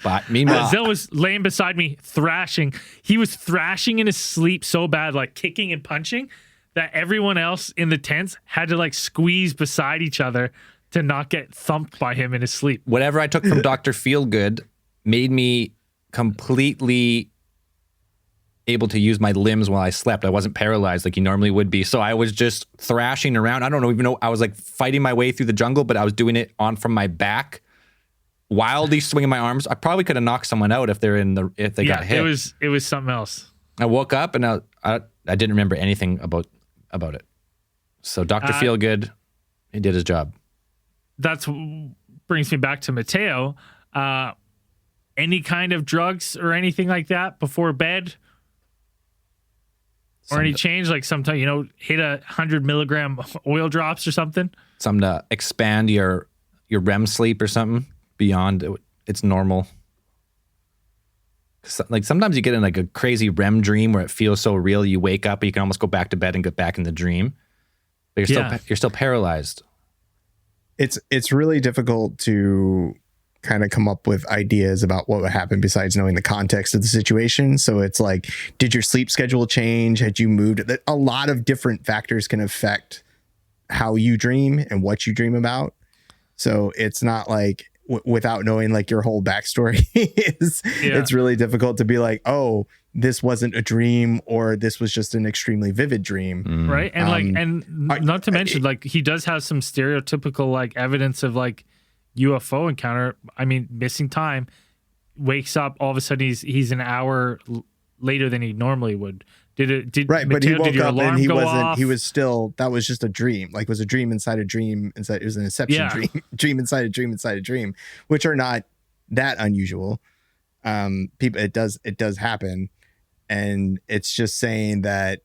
But meanwhile, Zell was laying beside me, thrashing. He was thrashing in his sleep so bad, like kicking and punching, that everyone else in the tents had to like squeeze beside each other to not get thumped by him in his sleep. whatever I took from Dr. Feelgood made me completely able to use my limbs while I slept. I wasn't paralyzed like you normally would be. So I was just thrashing around. I don't even know. I was like fighting my way through the jungle, but I was doing it on from my back, wildly swinging my arms. I probably could have knocked someone out if they got hit. It was something else. I woke up and I didn't remember anything about it. So Dr. Feelgood, he did his job. That's brings me back to Mateo. Any kind of drugs or anything like that before bed? Or any change? Like sometimes, hit 100 milligram oil drops or something? Something to expand your REM sleep or something beyond its normal. Like sometimes you get in like a crazy REM dream where it feels so real. You wake up, and you can almost go back to bed and get back in the dream, but you're still paralyzed. It's really difficult to kind of come up with ideas about what would happen besides knowing the context of the situation. So it's like, did your sleep schedule change? Had you moved? A lot of different factors can affect how you dream and what you dream about. So it's not like without knowing like your whole backstory it's really difficult to be like, oh, this wasn't a dream, or this was just an extremely vivid dream. Right. And not to mention, like, he does have some stereotypical like evidence of like UFO encounter. I mean, missing time, wakes up, all of a sudden he's an hour later than he normally would. But he woke up and he wasn't off? He was still, that was just a dream. Like, it was a dream inside a dream inside, it was an inception dream inside a dream inside a dream, which are not that unusual. People, it does happen, and it's just saying that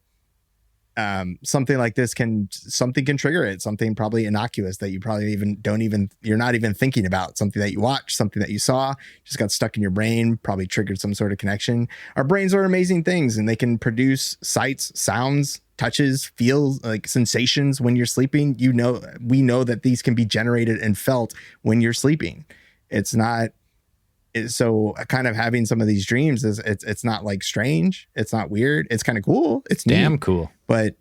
something like this can trigger it, something probably innocuous that you probably you're not even thinking about, something that you watched, something that you saw, just got stuck in your brain, probably triggered some sort of connection. Our brains are amazing things, and they can produce sights, sounds, touches, feels, like sensations when you're sleeping. We know that these can be generated and felt when you're sleeping. So kind of having some of these dreams it's not like strange, it's not weird, it's kind of cool, it's damn neat, cool. But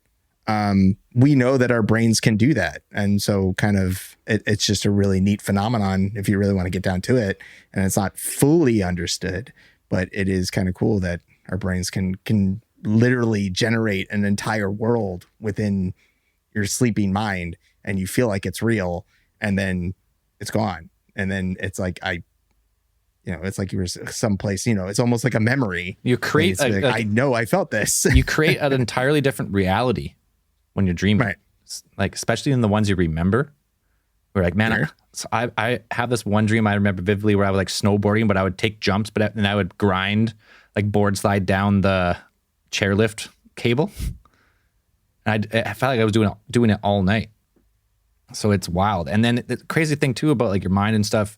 we know that our brains can do that, and so kind of it's just a really neat phenomenon if you really want to get down to it. And it's not fully understood, but it is kind of cool that our brains can literally generate an entire world within your sleeping mind, and you feel like it's real, and then it's gone, and then it's like it's like you were someplace, it's almost like a memory. You create, I know I felt this. You create an entirely different reality when you're dreaming. Right. Like, especially in the ones you remember. We're like, man, I have this one dream I remember vividly where I was like snowboarding, but I would take jumps, then I would grind, like board slide down the chairlift cable. And I felt like I was doing it all night. So it's wild. And then the crazy thing too about like your mind and stuff,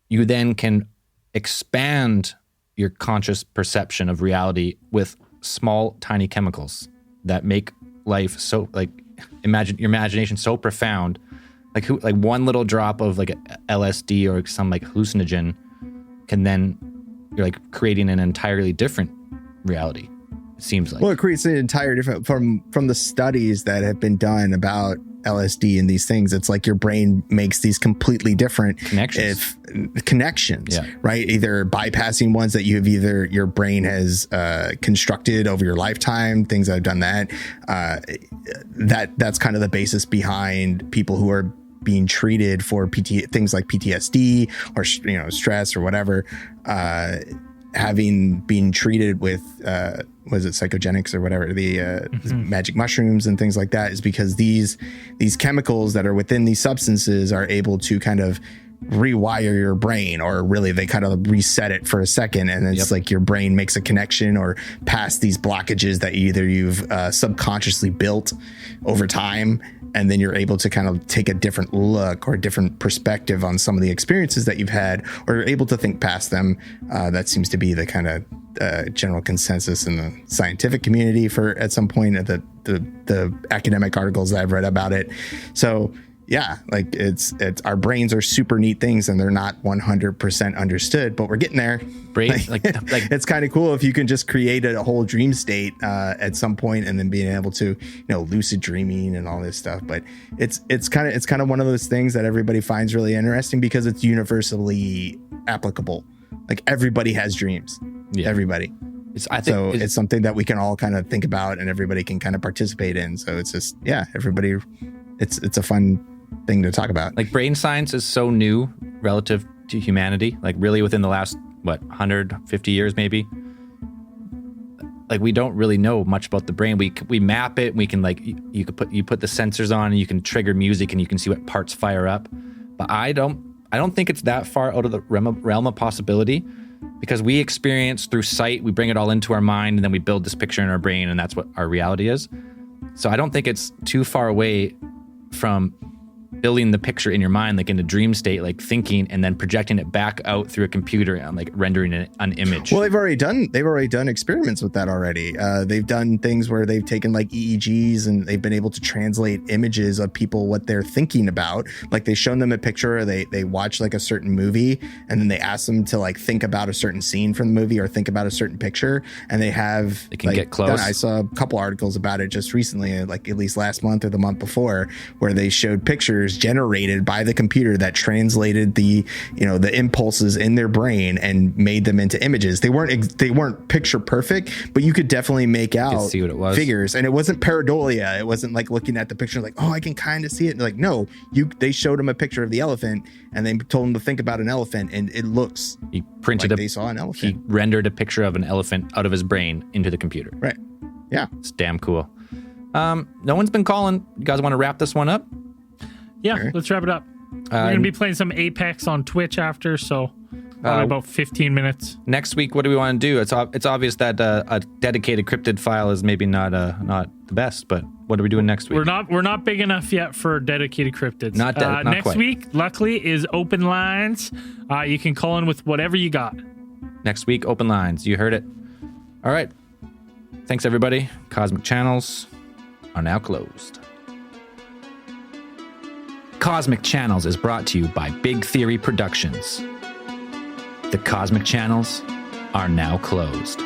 you then can expand your conscious perception of reality with small, tiny chemicals that make life so, like, your imagination so profound. Like one little drop of like LSD or some like hallucinogen can then, you're like creating an entirely different reality. It seems like. Well, it creates an entire different, from the studies that have been done about LSD and these things, it's like your brain makes these completely different connections, right? Either bypassing ones that your brain has constructed over your lifetime, things that have done that. That's kind of the basis behind people who are being treated for things like PTSD or stress or whatever, having been treated with was it psychogenics or whatever, the magic mushrooms and things like that, is because these chemicals that are within these substances are able to kind of rewire your brain, or really they kind of reset it for a second, and it's like your brain makes a connection or past these blockages that either you've subconsciously built over time, and then you're able to kind of take a different look or a different perspective on some of the experiences that you've had, or you're able to think past them. That seems to be the kind of general consensus in the scientific community for at some point at the academic articles that I've read about it. So yeah, like it's our brains are super neat things, and they're not 100% understood, but we're getting there. Like it's kind of cool if you can just create a whole dream state at some point, and then being able to lucid dreaming and all this stuff. But it's kind of one of those things that everybody finds really interesting because it's universally applicable. Like, everybody has dreams. Yeah. Everybody. It's something that we can all kind of think about, and everybody can kind of participate in. So it's just, everybody, it's a fun thing to talk about. Like, brain science is so new relative to humanity, like really within the last 150 years maybe. Like, we don't really know much about the brain. We map it, we can, like, you put the sensors on and you can trigger music and you can see what parts fire up. But I don't think it's that far out of the realm of possibility, because we experience through sight, we bring it all into our mind, and then we build this picture in our brain, and that's what our reality is. So I don't think it's too far away from building the picture in your mind, like in a dream state, like thinking, and then projecting it back out through a computer and like rendering an image. Well, they've already done experiments with that already. They've done things where they've taken like EEGs and they've been able to translate images of people, what they're thinking about. Like they've shown them a picture, or they watch like a certain movie, and then they ask them to like think about a certain scene from the movie or think about a certain picture, and they can like, get close. I saw a couple articles about it just recently, like at least last month or the month before, where they showed pictures generated by the computer that translated the impulses in their brain and made them into images. They weren't picture perfect, but you could definitely make out see what it was. Figures, and it wasn't pareidolia. It wasn't like looking at the picture like, oh, I can kind of see it. And like, no, they showed him a picture of the elephant and they told him to think about an elephant, and it looks he printed like they saw an elephant. He rendered a picture of an elephant out of his brain into the computer. Right. Yeah. It's damn cool. No one's been calling. You guys want to wrap this one up? Yeah, let's wrap it up. We're going to be playing some Apex on Twitch after, so probably about 15 minutes. Next week, what do we want to do? It's obvious that a dedicated cryptid file is maybe not the best, but what are we doing next week? We're not big enough yet for dedicated cryptids. Not next quite. week, luckily, is open lines. You can call in with whatever you got. Next week, open lines. You heard it. All right. Thanks, everybody. Cosmic Channels are now closed. Cosmic Channels is brought to you by Big Theory Productions. The Cosmic Channels are now closed.